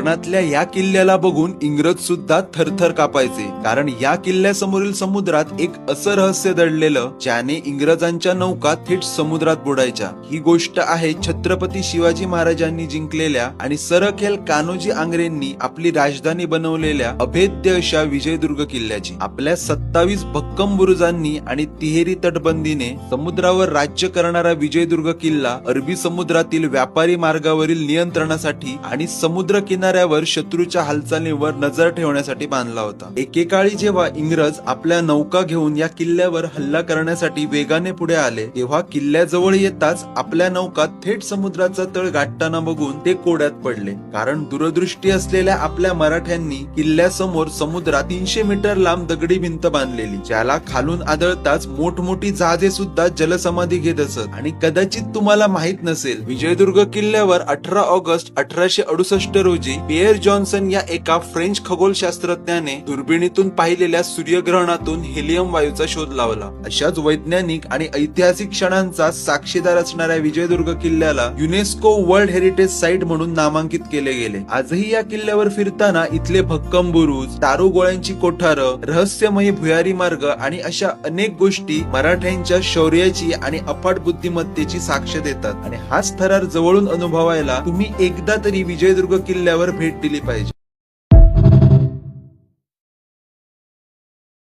कोकणातल्या या किल्ल्याला बघून इंग्रज सुद्धा थरथर कापायचे, कारण या किल्ल्यासमोरील समुद्रात एक असं रहस्य दडलेलं ज्याने इंग्रजांच्या नौका थेट समुद्रात बुडायच्या। ही गोष्ट आहे छत्रपती शिवाजी महाराजांनी जिंकलेल्या आणि सरखेल कान्होजी आंग्रेंनी आपली राजधानी बनवलेल्या अभेद्य अशा विजयदुर्ग किल्ल्याची। आपल्या 27 भक्कम बुरुजांनी आणि तिहेरी तटबंदीने समुद्रावर राज्य करणारा विजयदुर्ग किल्ला अरबी समुद्रातील व्यापारी मार्गावरील नियंत्रणासाठी आणि समुद्र किनाऱ्यावर शत्रूच्या हालचालींवर नजर ठेवण्यासाठी बांधला होता। एकेकाळी जेव्हा इंग्रज आपल्या नौका घेऊन या किल्ल्यावर हल्ला करण्यासाठी वेगाने पुढे आले, तेव्हा किल्ल्याजवळ येताच आपल्या नौका थेट समुद्राचा तळ गाठताना बघून ते कोड्यात पडले, कारण दूरदृष्टी असलेल्या आपल्या मराठ्यांनी किल्ल्यासमोर समुद्रात 300 मीटर लांब दगडी भिंत बांधलेली, ज्याला खालून आदळताच मोठमोठी जहाजे सुद्धा जलसमाधी घेत असत। आणि कदाचित तुम्हाला माहित नसेल, विजयदुर्ग किल्ल्यावर 18 ऑगस्ट 1868 रोजी पियर जॉन्सन या एका फ्रेंच खगोलशास्त्रज्ञाने दुर्बिणीतून पाहिलेल्या सूर्यग्रहणातून हेलियम वायूचा शोध लावला। अशाच वैज्ञानिक आणि ऐतिहासिक क्षणांचा साक्षीदार असणाऱ्या विजयदुर्ग किल्ल्याला युनेस्को वर्ल्ड हेरिटेज साइट म्हणून नामांकित केले गेले। आजही या किल्ल्यावर फिरताना इथले भक्कम बुरुज, दारुगोळ्यांची कोठारं, रहस्यमयी भुयारी मार्ग आणि अशा अनेक गोष्टी मराठ्यांच्या शौर्याची आणि अफाट बुद्धिमत्तेची साक्ष देतात। आणि हाच थरार जवळून अनुभवायला तुम्ही एकदा तरी विजयदुर्ग किल्ल्यावर भेट दिली पाहिजे।